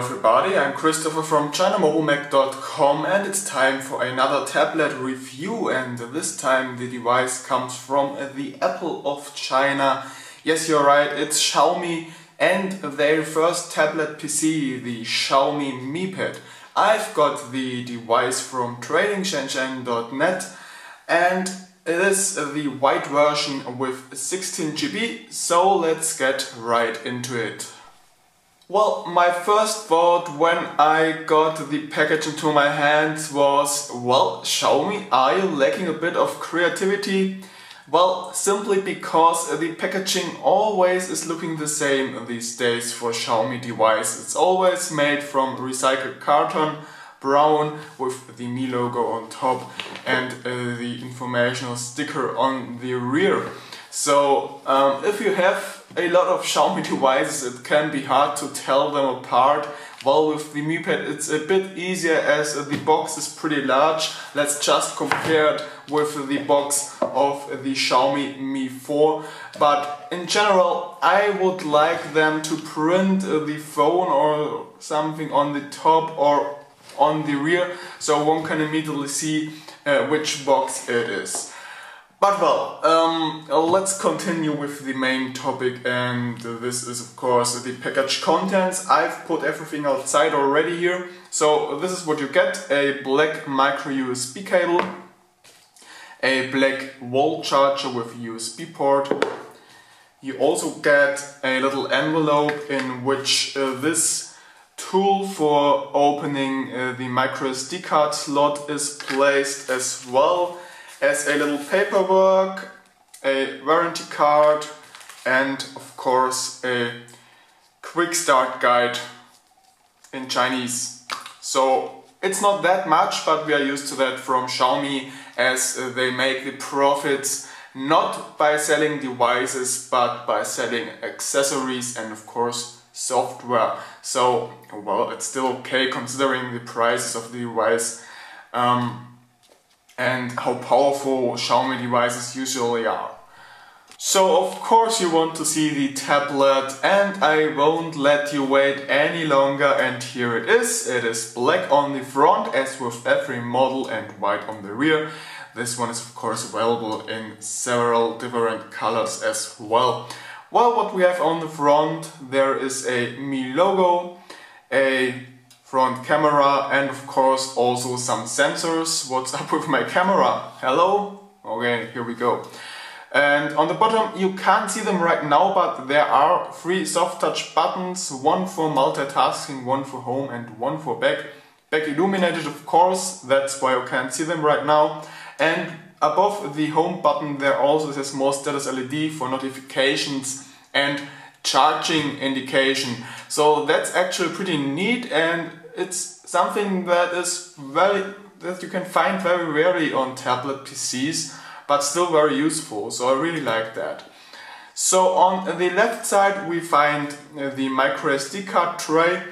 everybody, I'm Christopher from ChinaMobileMag.com and it's time for another tablet review, and this time the device comes from the Apple of China. Yes, you're right, it's Xiaomi and their first tablet PC, the Xiaomi MiPad. I've got the device from tradingshenzhen.net and it is the white version with 16 GB, so let's get right into it. Well, my first thought when I got the package into my hands was, well, Xiaomi, are you lacking a bit of creativity? Well, simply because the packaging always is looking the same these days for Xiaomi devices. It's always made from recycled carton, brown, with the Mi logo on top and the informational sticker on the rear. So if you have a lot of Xiaomi devices, it can be hard to tell them apart. Well, with the MiPad it's a bit easier as the box is pretty large. Let's just compare it with the box of the Xiaomi Mi 4. But in general, I would like them to print the phone or something on the top or on the rear, so one can immediately see which box it is. But well, let's continue with the main topic, and this is of course the package contents. I've put everything outside already here. So this is what you get: a black micro USB cable, a black wall charger with USB port. You also get a little envelope in which this tool for opening the micro SD card slot is placed, as well as a little paperwork, a warranty card, and of course a quick start guide in Chinese. So it's not that much, but we are used to that from Xiaomi, as they make the profits not by selling devices but by selling accessories and of course software. So well, it's still okay considering the prices of the device and how powerful Xiaomi devices usually are. So of course you want to see the tablet, and I won't let you wait any longer, and here it is. It is black on the front as with every model and white on the rear. This one is of course available in several different colors as well. Well, what we have on the front, there is a Mi logo, a front camera, and of course also some sensors. What's up with my camera? Hello? Okay, here we go. And on the bottom you can't see them right now, but there are 3 soft touch buttons, one for multitasking, one for home and one for back. Back illuminated of course, that's why you can't see them right now. And above the home button there also is a small status LED for notifications and charging indication. So that's actually pretty neat, and it's something that you can find very rarely on tablet PCs, but still very useful. So I really like that. So on the left side we find the micro SD card tray,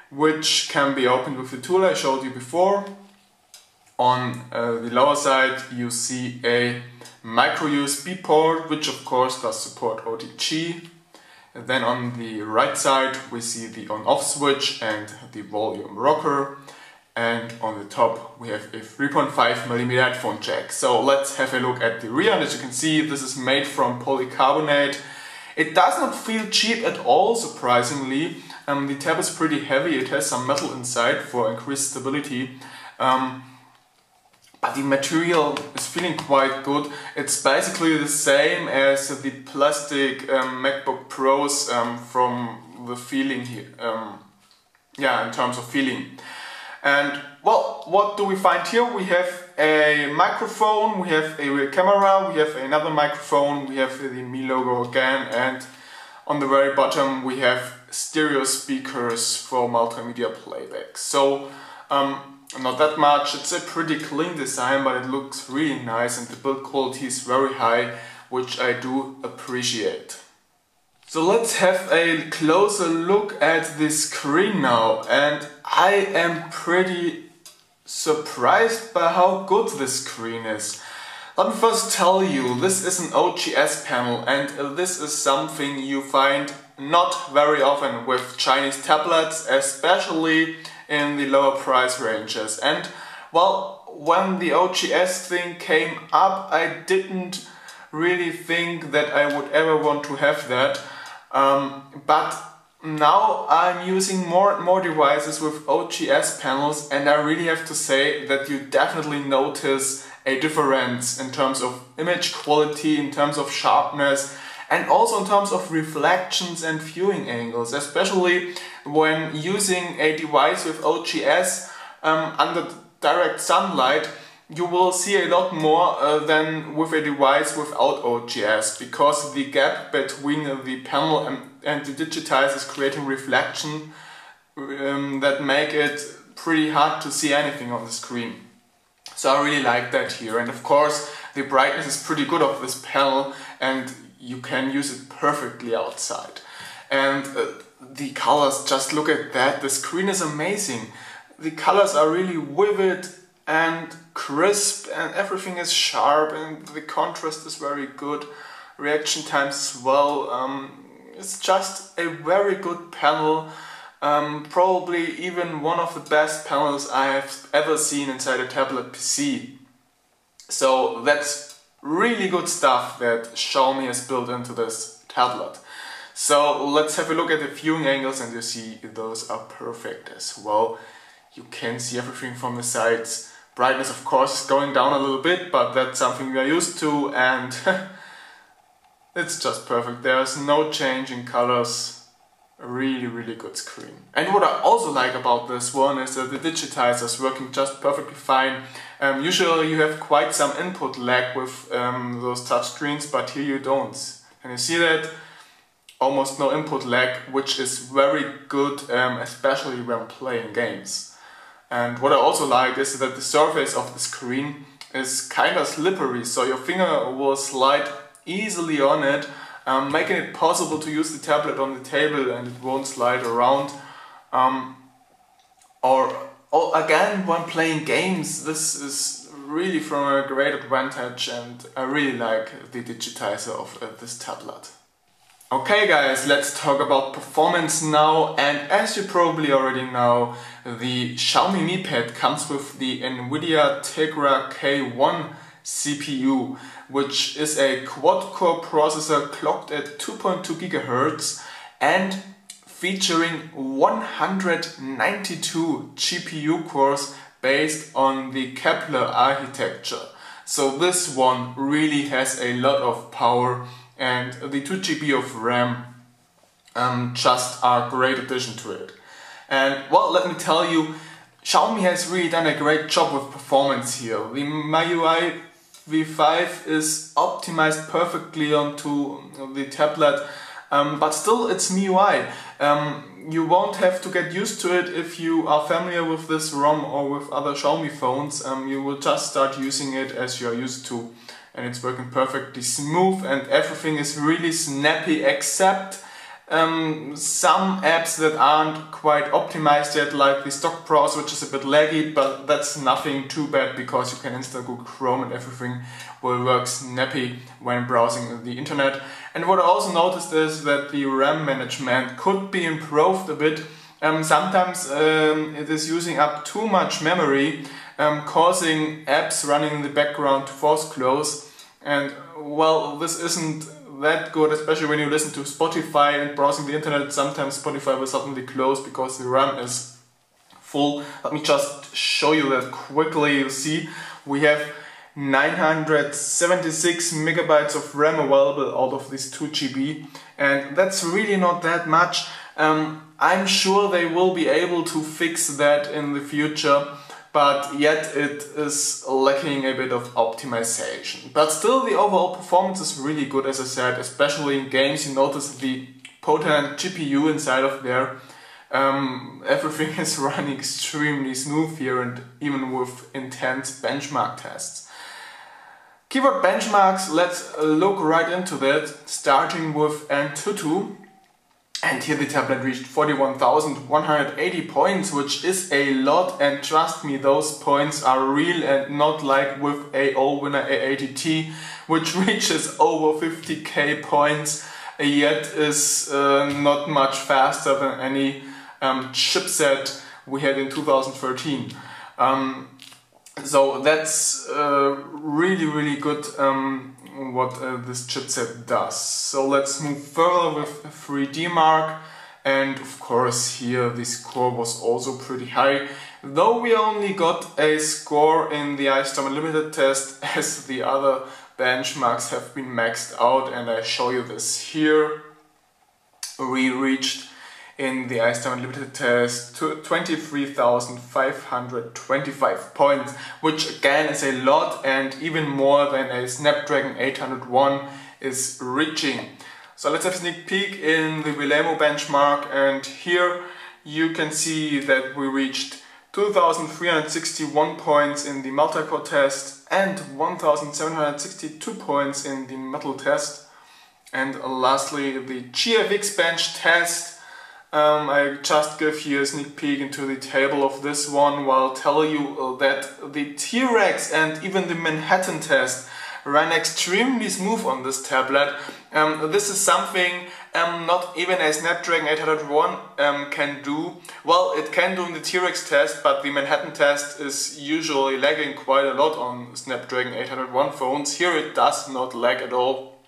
which can be opened with the tool I showed you before. On the lower side you see a micro USB port, which of course does support OTG. And then on the right side we see the on-off switch and the volume rocker, and on the top we have a 3.5mm headphone jack. So let's have a look at the rear, and as you can see this is made from polycarbonate. It does not feel cheap at all, surprisingly. The tab is pretty heavy, it has some metal inside for increased stability. But the material is feeling quite good. It's basically the same as the plastic MacBook Pros from the feeling here. Yeah, in terms of feeling. And well, what do we find here? We have a microphone, we have a rear camera, we have another microphone, we have the Mi logo again, and on the very bottom we have stereo speakers for multimedia playback. So not that much. It's a pretty clean design, but it looks really nice and the build quality is very high, which I do appreciate. So let's have a closer look at the screen now, and I am pretty surprised by how good the screen is. Let me first tell you, this is an OGS panel, and this is something you find not very often with Chinese tablets, especially in the lower price ranges. And well, when the OGS thing came up, I didn't really think that I would ever want to have that. But now I'm using more and more devices with OGS panels, and I really have to say that you definitely notice a difference in terms of image quality, in terms of sharpness, and also in terms of reflections and viewing angles, especially when using a device with OGS under direct sunlight. You will see a lot more than with a device without OGS, because the gap between the panel and the digitizer is creating reflection that make it pretty hard to see anything on the screen. So I really like that here, and of course the brightness is pretty good of this panel and you can use it perfectly outside. And the colors, just look at that, the screen is amazing. The colors are really vivid and crisp, and everything is sharp, and the contrast is very good, reaction times as well. It's just a very good panel, probably even one of the best panels I have ever seen inside a tablet PC. So that's really good stuff that Xiaomi has built into this tablet. So let's have a look at the viewing angles, and you see those are perfect as well. You can see everything from the sides. Brightness of course is going down a little bit, but that's something we are used to, and it's just perfect. There's no change in colors. A really good screen. And what I also like about this one is that the digitizer is working just perfectly fine. Usually you have quite some input lag with those touchscreens, but here you don't. And you see that? Almost no input lag, which is very good, especially when playing games. And what I also like is that the surface of the screen is kind of slippery, so your finger will slide easily on it, making it possible to use the tablet on the table and it won't slide around. Or again, when playing games, this is really from a great advantage, and I really like the digitizer of this tablet. Okay guys, let's talk about performance now, and as you probably already know, the Xiaomi MiPad comes with the Nvidia Tegra K1 CPU, which is a quad-core processor clocked at 2.2 GHz and featuring 192 GPU cores based on the Kepler architecture. So this one really has a lot of power, and the 2 GB of RAM just are a great addition to it. And well, let me tell you, Xiaomi has really done a great job with performance here. The MIUI V5 is optimized perfectly onto the tablet, but still it's MIUI. You won't have to get used to it if you are familiar with this ROM or with other Xiaomi phones. You will just start using it as you are used to, and it's working perfectly smooth, and everything is really snappy, except some apps that aren't quite optimized yet, like the stock browser, which is a bit laggy, but that's nothing too bad because you can install Google Chrome and everything will work snappy when browsing the internet. And what I also noticed is that the RAM management could be improved a bit. Sometimes it is using up too much memory, causing apps running in the background to force close, and well, this isn't that good, especially when you listen to Spotify and browsing the internet. Sometimes Spotify will suddenly close because the RAM is full. Let me just show you that quickly. You see, we have 976 megabytes of RAM available out of this 2 GB, and that's really not that much. I'm sure they will be able to fix that in the future, but yet it is lacking a bit of optimization. But still, the overall performance is really good, as I said, especially in games. You notice the potent GPU inside of there. Everything is running extremely smooth here, and even with intense benchmark tests. Keyword benchmarks, let's look right into that, starting with Antutu. And here the tablet reached 41,180 points, which is a lot, and trust me, those points are real and not like with a all-winner A80T, which reaches over 50k points, yet is not much faster than any chipset we had in 2013. So that's really good what this chipset does. So let's move further with 3D Mark, and of course here the score was also pretty high, though we only got a score in the iStorm Unlimited test, as the other benchmarks have been maxed out, and I show you this here. We reached in the iStorm Unlimited test to 23,525 points, which again is a lot and even more than a Snapdragon 801 is reaching. So let's have a sneak peek in the Wilemo benchmark, and here you can see that we reached 2,361 points in the multi-core test and 1,762 points in the metal test. And lastly, the GFX bench test. I just give you a sneak peek into the table of this one while tell you that the T-Rex and even the Manhattan test ran extremely smooth on this tablet. This is something not even a Snapdragon 801 can do. Well, it can do in the T-Rex test, but the Manhattan test is usually lagging quite a lot on Snapdragon 801 phones. Here it does not lag at all,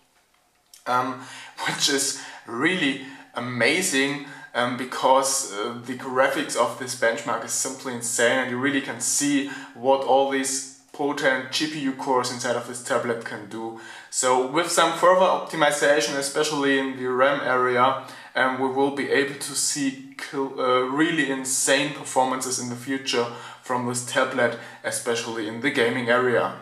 which is really amazing. Because the graphics of this benchmark is simply insane, and you really can see what all these potent GPU cores inside of this tablet can do. So with some further optimization, especially in the RAM area, we will be able to see really insane performances in the future from this tablet, especially in the gaming area.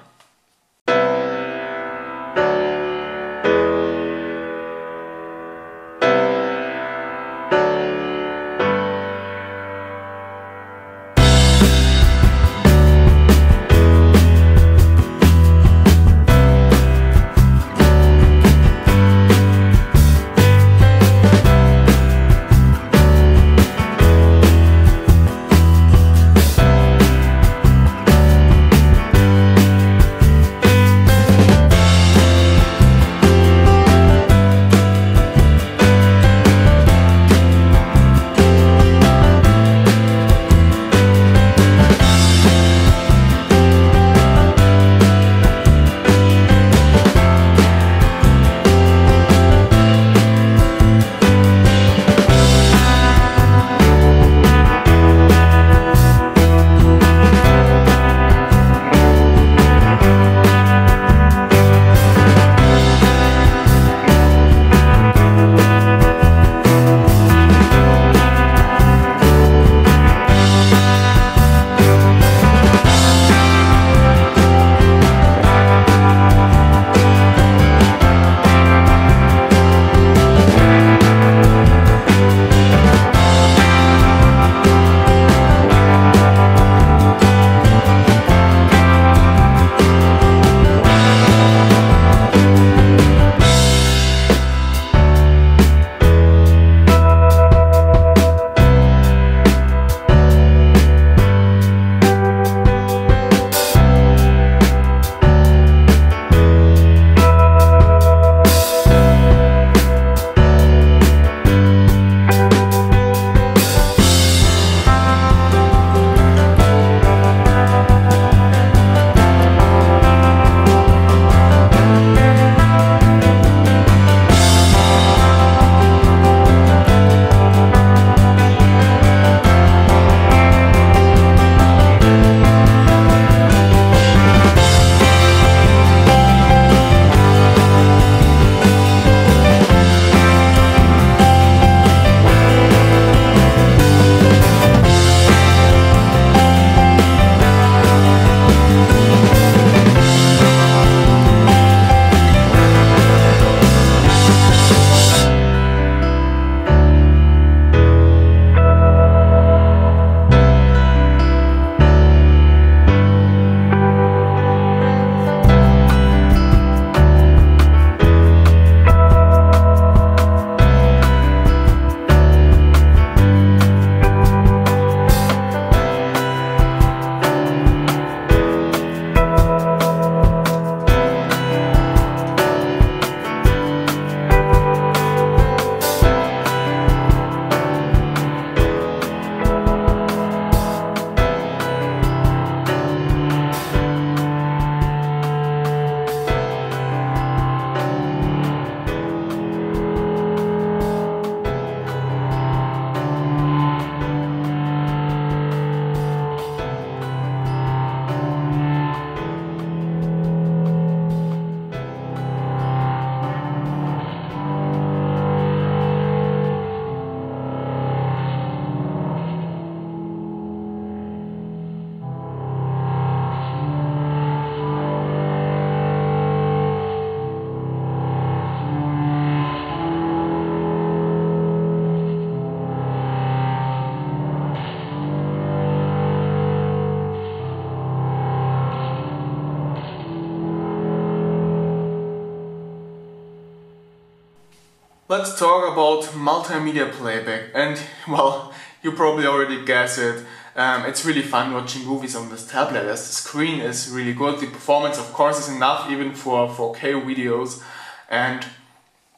Let's talk about multimedia playback, and well, you probably already guessed it. It's really fun watching movies on this tablet as the screen is really good. The performance of course is enough even for 4K videos, and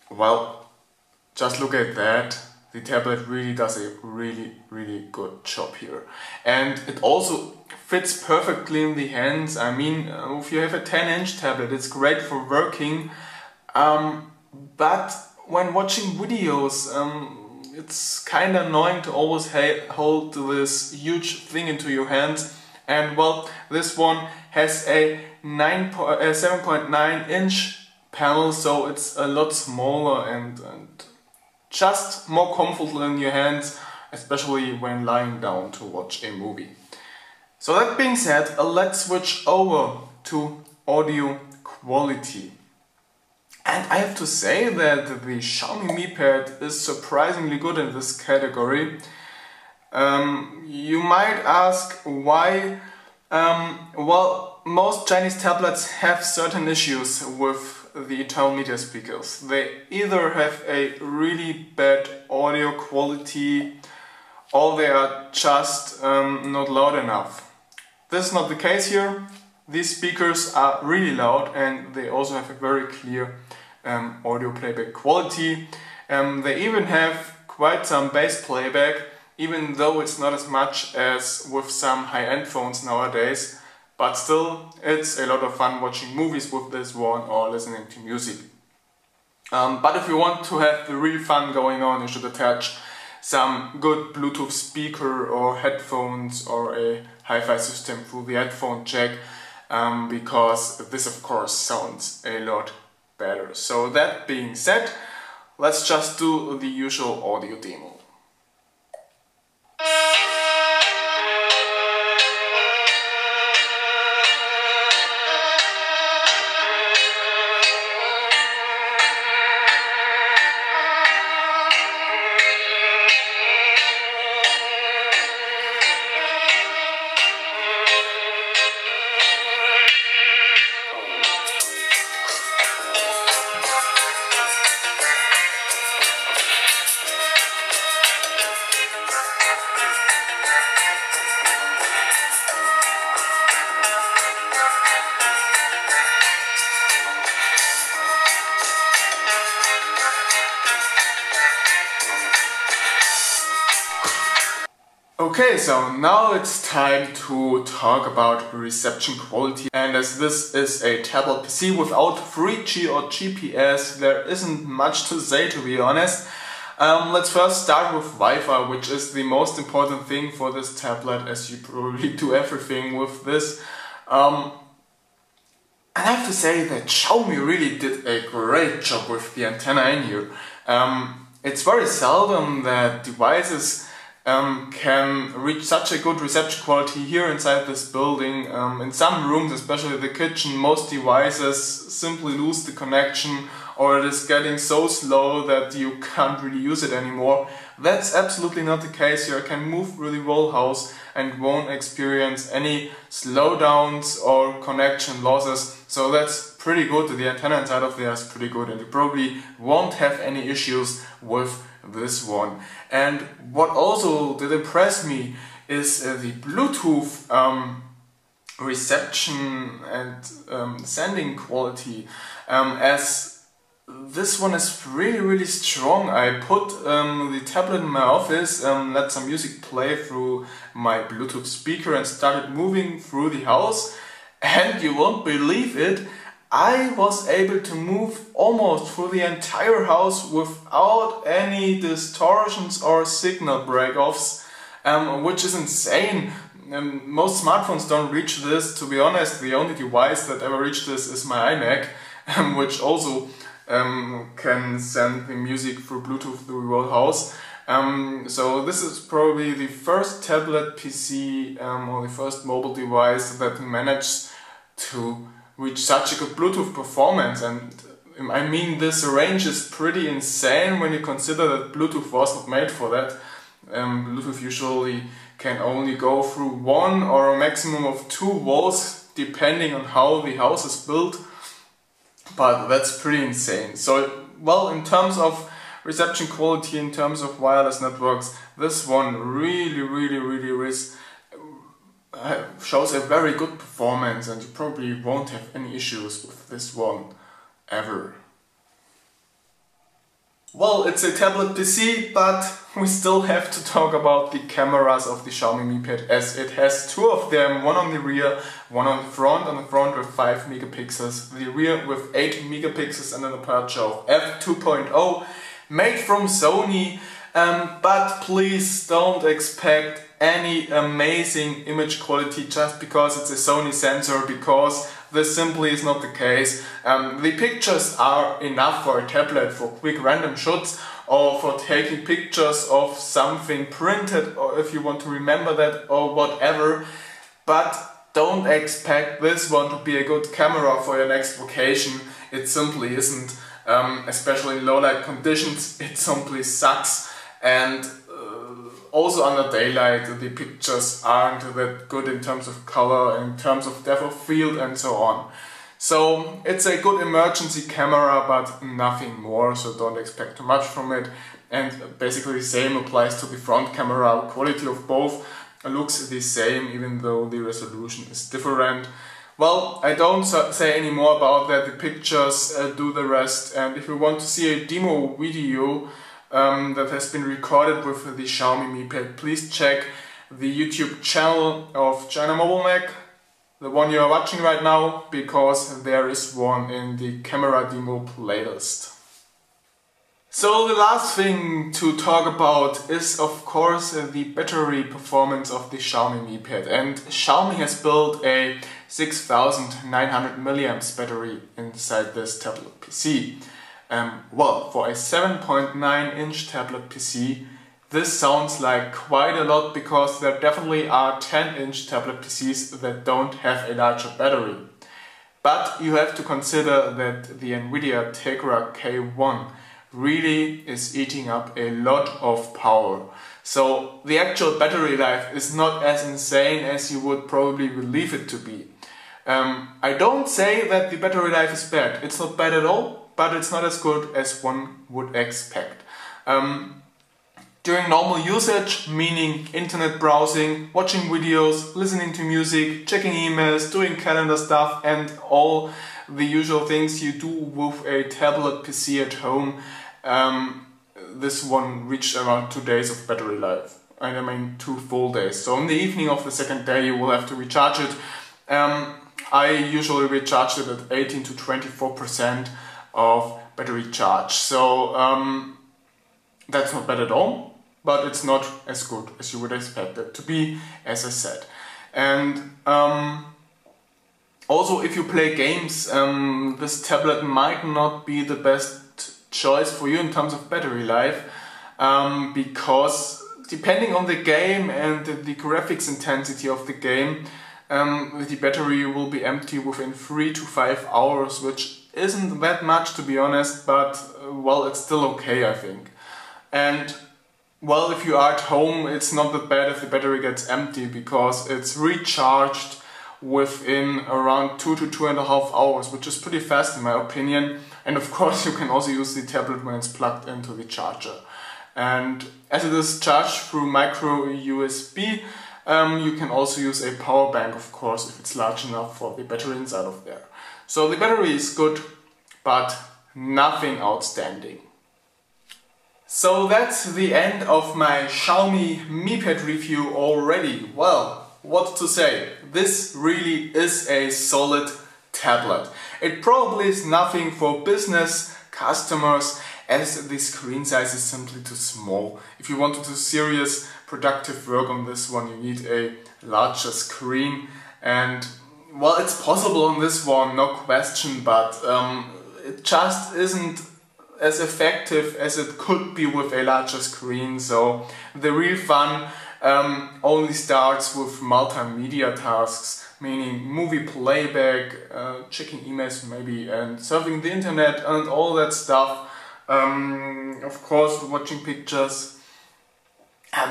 well, just look at that. The tablet really does a really good job here. And it also fits perfectly in the hands. I mean, if you have a 10-inch tablet, it's great for working, but when watching videos, it's kind of annoying to always hold this huge thing into your hands. And well, this one has a 7.9 inch panel, so it's a lot smaller and just more comfortable in your hands, especially when lying down to watch a movie. So that being said, let's switch over to audio quality. And I have to say that the Xiaomi MiPad is surprisingly good in this category. You might ask why. Well, most Chinese tablets have certain issues with the internal media speakers. They either have a really bad audio quality or they are just not loud enough. This is not the case here. These speakers are really loud and they also have a very clear audio playback quality. They even have quite some bass playback, even though it's not as much as with some high-end phones nowadays. But still, it's a lot of fun watching movies with this one or listening to music. But if you want to have the real fun going on, you should attach some good Bluetooth speaker or headphones or a hi-fi system through the headphone jack, because this of course sounds a lot better. So that being said, let's just do the usual audio demo. Okay, so now it's time to talk about reception quality, and as this is a tablet PC without 3G or GPS, there isn't much to say, to be honest. Let's first start with Wi-Fi, which is the most important thing for this tablet, as you probably do everything with this. And I have to say that Xiaomi really did a great job with the antenna in here. It's very seldom that devices can reach such a good reception quality here inside this building. In some rooms, especially the kitchen, most devices simply lose the connection or it is getting so slow that you can't really use it anymore. That's absolutely not the case here. I can move through the whole house and won't experience any slowdowns or connection losses. So that's pretty good. The antenna inside of there is pretty good and you probably won't have any issues with this one. And what also did impress me is the Bluetooth reception and sending quality, as this one is really strong. I put the tablet in my office, let some music play through my Bluetooth speaker and started moving through the house, and you won't believe it, I was able to move almost through the entire house without any distortions or signal break-offs, which is insane. Most smartphones don't reach this. To be honest, the only device that ever reached this is my iMac, which also can send the music through Bluetooth through the whole house. So this is probably the first tablet PC or the first mobile device that managed to reach such a good Bluetooth performance, and I mean this range is pretty insane when you consider that Bluetooth was not made for that. Bluetooth usually can only go through 1 or a maximum of 2 walls depending on how the house is built, but that's pretty insane. So, well, in terms of reception quality, in terms of wireless networks, this one really shows a very good performance, and you probably won't have any issues with this one ever. Well, it's a tablet PC, but we still have to talk about the cameras of the Xiaomi MiPad, as it has two of them, one on the rear, one on the front with 5 megapixels, the rear with 8 megapixels and an aperture of f2.0, made from Sony, but please don't expect any amazing image quality just because it's a Sony sensor, because this simply is not the case. The pictures are enough for a tablet for quick random shots, or for taking pictures of something printed, or if you want to remember that or whatever, but don't expect this one to be a good camera for your next vacation. It simply isn't, especially in low light conditions. It simply sucks, and also under daylight the pictures aren't that good in terms of color, in terms of depth of field and so on. So it's a good emergency camera, but nothing more, so don't expect too much from it. And basically the same applies to the front camera. Quality of both looks the same, even though the resolution is different. Well, I don't say any more about that, the pictures do the rest, and if you want to see a demo video that has been recorded with the Xiaomi MiPad, please check the YouTube channel of ChinaMobileMag, the one you are watching right now, because there is one in the camera demo playlist. So the last thing to talk about is of course the battery performance of the Xiaomi MiPad, and Xiaomi has built a 6900 mAh battery inside this tablet PC. Well, for a 7.9-inch tablet PC, this sounds like quite a lot, because there definitely are 10-inch tablet PCs that don't have a larger battery. But you have to consider that the Nvidia Tegra K1 really is eating up a lot of power. So the actual battery life is not as insane as you would probably believe it to be. I don't say that the battery life is bad. It's not bad at all, but it's not as good as one would expect. During normal usage, meaning internet browsing, watching videos, listening to music, checking emails, doing calendar stuff and all the usual things you do with a tablet PC at home, this one reached around 2 days of battery life. And I mean 2 full days. So in the evening of the second day you will have to recharge it. I usually recharge it at 18 to 24% of battery charge. So that's not bad at all, but it's not as good as you would expect it to be, as I said. And also if you play games, this tablet might not be the best choice for you in terms of battery life, because depending on the game and the graphics intensity of the game, the battery will be empty within 3 to 5 hours, which isn't that much to be honest, but well, it's still okay I think. And well, if you are at home, it's not that bad if the battery gets empty, because it's recharged within around 2 to 2.5 hours, which is pretty fast in my opinion. And of course you can also use the tablet when it's plugged into the charger. And as it is charged through micro USB, you can also use a power bank, of course, if it's large enough for the battery inside of there. So the battery is good, but nothing outstanding. So that's the end of my Xiaomi MiPad review already. Well, what to say? This really is a solid tablet. It probably is nothing for business customers, as the screen size is simply too small. If you want to do serious productive work on this one, you need a larger screen, and well, it's possible on this one, no question, but it just isn't as effective as it could be with a larger screen. So the real fun only starts with multimedia tasks, meaning movie playback, checking emails maybe, and surfing the internet and all that stuff. Of course, watching pictures.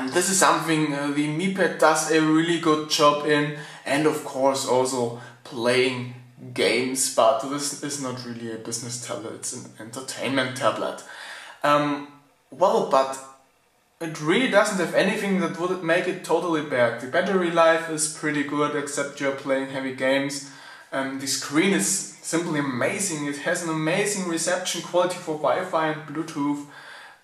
This is something the MiPad does a really good job in, and of course also playing games, but this is not really a business tablet, it's an entertainment tablet. well, but it really doesn't have anything that would make it totally bad. The battery life is pretty good, except you're playing heavy games. The screen is simply amazing. It has an amazing reception quality for Wi-Fi and Bluetooth.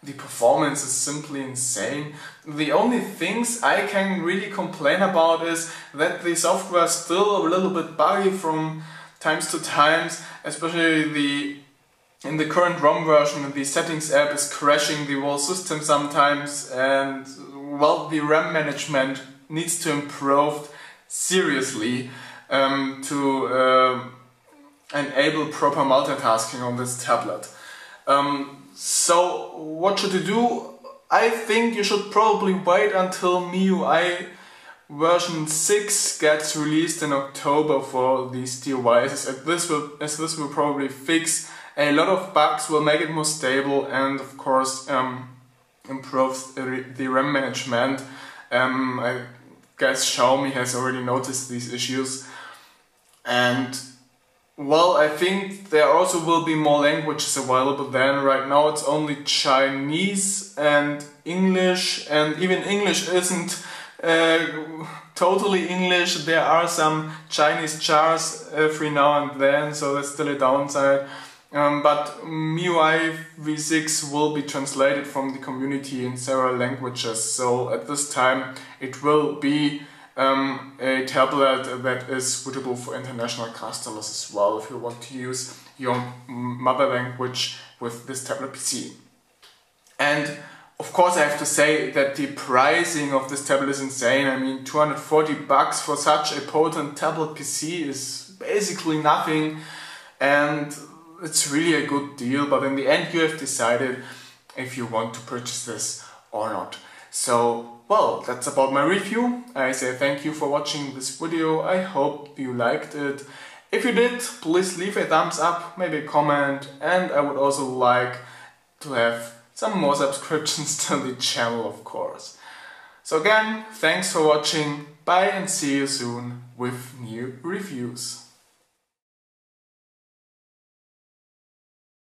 The performance is simply insane. The only things I can really complain about is that the software is still a little bit buggy from times to times, especially in the current ROM version. The settings app is crashing the whole system sometimes, and well, the RAM management needs to improve seriously to enable proper multitasking on this tablet. So what should you do? I think you should probably wait until MIUI version 6 gets released in October for these devices, as this will probably fix a lot of bugs, will make it more stable, and of course improves the RAM management. I guess Xiaomi has already noticed these issues, and well, I think there also will be more languages available then. Right now it's only Chinese and English, and even English isn't totally English. There are some Chinese jars every now and then, so that's still a downside. But MIUI v6 will be translated from the community in several languages, so at this time it will be a tablet that is suitable for international customers as well, if you want to use your mother language with this tablet PC. And of course I have to say that the pricing of this tablet is insane. I mean, 240 bucks for such a potent tablet PC is basically nothing, and it's really a good deal, but in the end you have decided if you want to purchase this or not. So, well, that's about my review. I say thank you for watching this video. I hope you liked it. If you did, please leave a thumbs up, maybe a comment, and I would also like to have some more subscriptions to the channel, of course. So again, thanks for watching, bye, and see you soon with new reviews.